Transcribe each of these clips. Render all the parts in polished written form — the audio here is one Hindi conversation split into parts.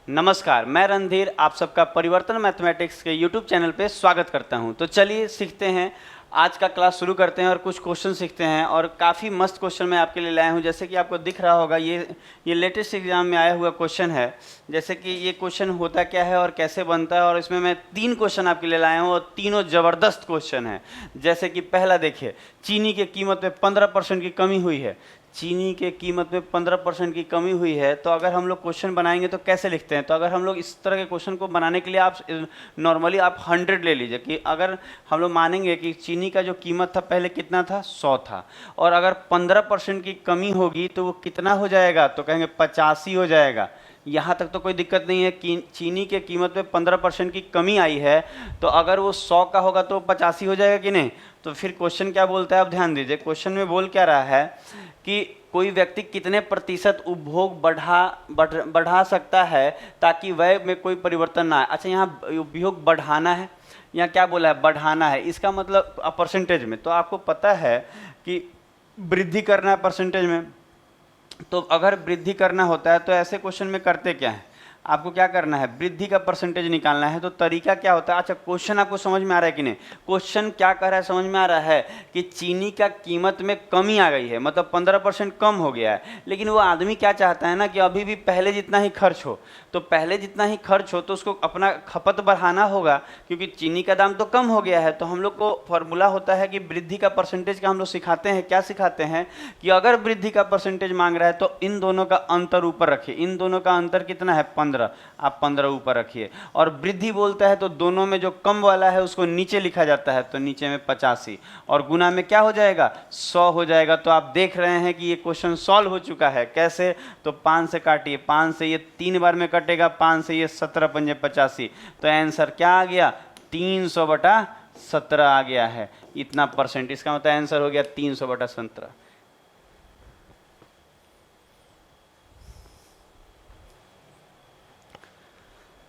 नमस्कार, मैं रणधीर आप सबका परिवर्तन मैथमेटिक्स के YouTube चैनल पे स्वागत करता हूं। तो चलिए सीखते हैं, आज का क्लास शुरू करते हैं और कुछ क्वेश्चन सीखते हैं। और काफ़ी मस्त क्वेश्चन मैं आपके लिए लाया हूं। जैसे कि आपको दिख रहा होगा, ये लेटेस्ट एग्जाम में आया हुआ क्वेश्चन है। जैसे कि ये क्वेश्चन होता क्या है और कैसे बनता है, और इसमें मैं 3 क्वेश्चन आपके लिए लाया हूँ और तीनों ज़बरदस्त क्वेश्चन है। जैसे कि पहला देखिए, चीनी की कीमत में 15% की कमी हुई है। चीनी के कीमत में 15% की कमी हुई है, तो अगर हम लोग क्वेश्चन बनाएंगे तो कैसे लिखते हैं। तो अगर हम लोग इस तरह के क्वेश्चन को बनाने के लिए आप नॉर्मली आप 100 ले लीजिए कि अगर हम लोग मानेंगे कि चीनी का जो कीमत था पहले कितना था, 100 था, और अगर 15% की कमी होगी तो वो कितना हो जाएगा, तो कहेंगे 85 हो जाएगा। यहाँ तक तो कोई दिक्कत नहीं है कि चीनी के कीमत में 15% की कमी आई है, तो अगर वो 100 का होगा तो 85 हो जाएगा कि नहीं। तो फिर क्वेश्चन क्या बोलता है, आप ध्यान दीजिए। क्वेश्चन में बोल क्या रहा है कि कोई व्यक्ति कितने प्रतिशत उपभोग बढ़ा सकता है ताकि व्यय में कोई परिवर्तन ना आए। अच्छा, यहाँ उपभोग बढ़ाना है, यहाँ क्या बोला है, बढ़ाना है। इसका मतलब परसेंटेज में, तो आपको पता है कि वृद्धि करना है परसेंटेज में। तो अगर वृद्धि करना होता है तो ऐसे क्वेश्चन में करते क्या है, आपको क्या करना है, वृद्धि का परसेंटेज निकालना है। तो तरीका क्या होता है, अच्छा क्वेश्चन आपको समझ में आ रहा है कि नहीं। क्वेश्चन क्या कह रहा है, समझ में आ रहा है कि चीनी का कीमत में कमी आ गई है, मतलब 15% कम हो गया है। लेकिन वो आदमी क्या चाहता है ना कि अभी भी पहले जितना ही खर्च हो, तो पहले जितना ही खर्च हो तो उसको अपना खपत बढ़ाना होगा, क्योंकि चीनी का दाम तो कम हो गया है। तो हम लोग को फॉर्मूला होता है कि वृद्धि का परसेंटेज का हम लोग सिखाते हैं। क्या सिखाते हैं कि अगर वृद्धि का परसेंटेज मांग रहा है तो इन दोनों का अंतर ऊपर रखिए। इन दोनों का अंतर कितना है, 15, आप 15 ऊपर रखिए। और वृद्धि बोलता है तो दोनों में जो कम वाला है उसको नीचे लिखा जाता है, तो नीचे में 85, और गुना में क्या हो जाएगा, 100 हो जाएगा। तो आप देख रहे हैं कि ये क्वेश्चन सॉल्व हो चुका है। कैसे, तो 5 से काटिए, 5 से ये 3 बार में कटेगा, 5 से ये 17 पंजे 85, तो आंसर क्या आ गया, 300/17 आ गया है। इतना परसेंट, इसका मतलब आंसर हो गया 300/17।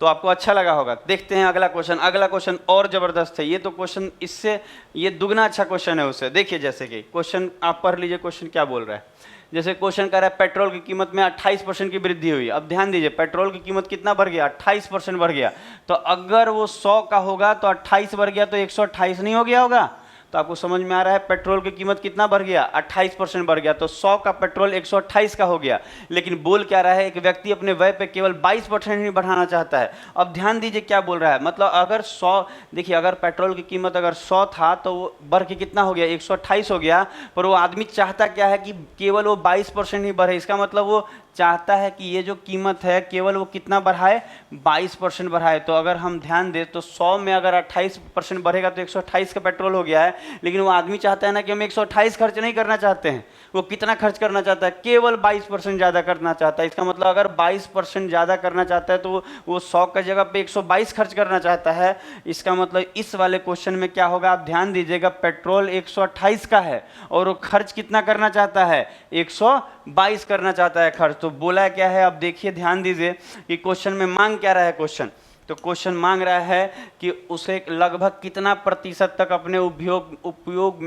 तो आपको अच्छा लगा होगा। देखते हैं अगला क्वेश्चन। अगला क्वेश्चन और जबरदस्त है। ये तो क्वेश्चन इससे ये दुगना अच्छा क्वेश्चन है उससे। देखिए, जैसे कि क्वेश्चन आप पढ़ लीजिए, क्वेश्चन क्या बोल रहा है। जैसे क्वेश्चन कह रहा है पेट्रोल की कीमत में 28% की वृद्धि हुई। अब ध्यान दीजिए, पेट्रोल की कीमत कितना बढ़ गया, 28% बढ़ गया। तो अगर वो 100 का होगा तो 28 बढ़ गया तो 128 नहीं हो गया होगा। तो आपको समझ में आ रहा है पेट्रोल की कीमत कितना बढ़ गया, 28% बढ़ गया। तो 100 का पेट्रोल 128 का हो गया। लेकिन बोल क्या रहा है, एक व्यक्ति अपने व्यय पे केवल 22% ही बढ़ाना चाहता है। अब ध्यान दीजिए क्या बोल रहा है, मतलब अगर 100, देखिए अगर पेट्रोल की कीमत अगर 100 था तो वो बढ़ के कितना हो गया, 128 हो गया। पर वो आदमी चाहता क्या है कि केवल वो 22% ही बढ़े। इसका मतलब वो चाहता है कि ये जो कीमत है केवल वो कितना बढ़ाए, 22% बढ़ाए। तो अगर हम ध्यान दें तो 100 में अगर 28% बढ़ेगा तो 128 का पेट्रोल हो गया है। लेकिन वो आदमी चाहता है ना कि हम 128 खर्च नहीं करना चाहते हैं। वो कितना खर्च करना चाहता है, केवल 22% ज़्यादा करना चाहता है। इसका मतलब अगर 22% ज़्यादा करना चाहता है तो वो 100 की जगह पे 122 खर्च करना चाहता है। इसका मतलब इस वाले क्वेश्चन में क्या होगा, आप ध्यान दीजिएगा, पेट्रोल 128 का है और वो खर्च कितना करना चाहता है, 122 करना चाहता है खर्च। तो बोला क्या है, अब देखिए ध्यान दीजिए कि क्वेश्चन में मांग क्या रहा है क्वेश्चन। तो क्वेश्चन मांग रहा है कि उसे लगभग कितना प्रतिशत तक अपने उपभोग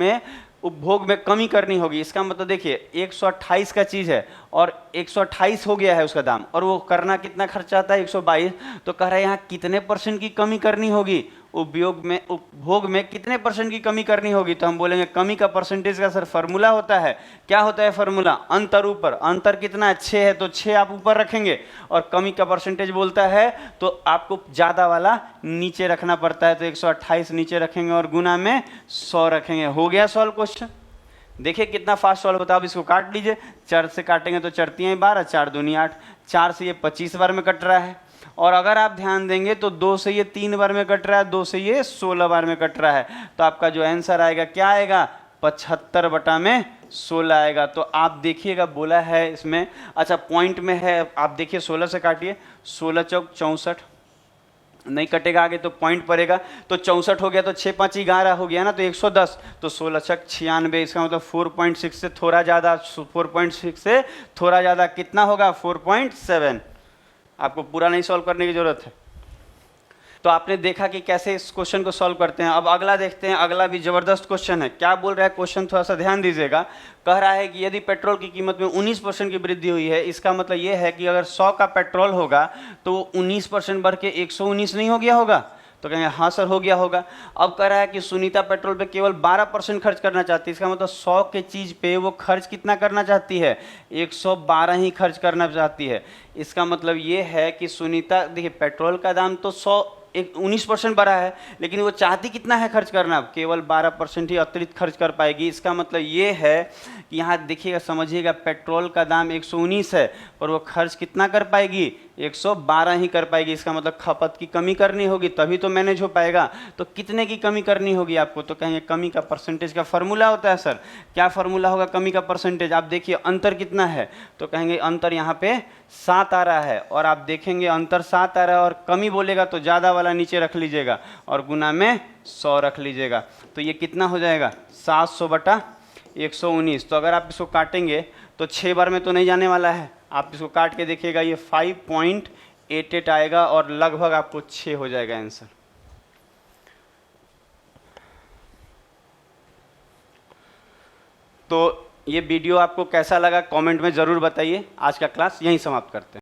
में कमी करनी होगी। इसका मतलब देखिए 128 का चीज़ है और 128 हो गया है उसका दाम, और वो करना कितना खर्च आता है, 122। तो कह रहा है यहाँ कितने परसेंट की कमी करनी होगी, उपभोग में कितने परसेंट की कमी करनी होगी। तो हम बोलेंगे कमी का परसेंटेज का सर फॉर्मूला होता है, क्या होता है फॉर्मूला, अंतर ऊपर। अंतर कितना है, 6 है, तो 6 आप ऊपर रखेंगे, और कमी का परसेंटेज बोलता है तो आपको ज़्यादा वाला नीचे रखना पड़ता है। तो 128 नीचे रखेंगे और गुना में 100 रखेंगे। हो गया सॉल्व क्वेश्चन। देखिए कितना फास्ट सॉल्व होता है। अब इसको काट लीजिए, 4 से काटेंगे तो 4 तियां 12, 4 दूनी 8, 4 से ये 25 बार में कट रहा है। और अगर आप ध्यान देंगे तो 2 से ये 3 बार में कट रहा है, 2 से ये 16 बार में कट रहा है। तो आपका जो आंसर आएगा क्या आएगा, 75/16 आएगा। तो आप देखिएगा बोला है इसमें, अच्छा पॉइंट में है, आप देखिए 16 से काटिए, 16 चौक 64, नहीं कटेगा आगे तो पॉइंट पड़ेगा। तो 64 हो गया तो 6 5 11 हो गया ना, तो 110, तो 16 छक 96। इसका मतलब 4.6 से थोड़ा ज़्यादा, 4.6 से थोड़ा ज़्यादा कितना होगा, 4.7। आपको पूरा नहीं सॉल्व करने की जरूरत है। तो आपने देखा कि कैसे इस क्वेश्चन को सॉल्व करते हैं। अब अगला देखते हैं, अगला भी जबरदस्त क्वेश्चन है। क्या बोल रहा है क्वेश्चन, थोड़ा सा ध्यान दीजिएगा। कह रहा है कि यदि पेट्रोल की कीमत में 19% की वृद्धि हुई है, इसका मतलब ये है कि अगर 100 का पेट्रोल होगा तो 19% बढ़ के 119 नहीं हो गया होगा? तो कहेंगे हाँ सर हो गया होगा। अब कह रहा है कि सुनीता पेट्रोल पे केवल 12% खर्च करना चाहती है, इसका मतलब 100 के चीज़ पे वो खर्च कितना करना चाहती है? 112 ही खर्च करना चाहती है। इसका मतलब ये है कि सुनीता, देखिए पेट्रोल का दाम तो 19% बढ़ा है, लेकिन वो चाहती कितना है खर्च करना? केवल 12% ही अतिरिक्त खर्च कर पाएगी। इसका मतलब ये है कि यहाँ देखिएगा, समझिएगा, पेट्रोल का दाम 119 है पर वो खर्च कितना कर पाएगी? 112 ही कर पाएगी। इसका मतलब खपत की कमी करनी होगी तभी तो मैनेज हो पाएगा। तो कितने की कमी करनी होगी आपको? तो कहेंगे कमी का परसेंटेज का फॉर्मूला होता है। सर क्या फॉर्मूला होगा कमी का परसेंटेज? आप देखिए अंतर कितना है, तो कहेंगे अंतर यहाँ पे 7 आ रहा है, और आप देखेंगे अंतर 7 आ रहा है और कमी बोलेगा तो ज़्यादा वाला नीचे रख लीजिएगा और गुना में 100 रख लीजिएगा। तो ये कितना हो जाएगा? 700 बटा 119। तो अगर आप इसको काटेंगे तो 6 बार में तो नहीं जाने वाला है, आप इसको काट के देखिएगा, ये 5.88 आएगा और लगभग आपको 6 हो जाएगा आंसर। तो ये वीडियो आपको कैसा लगा कमेंट में ज़रूर बताइए। आज का क्लास यहीं समाप्त करते हैं।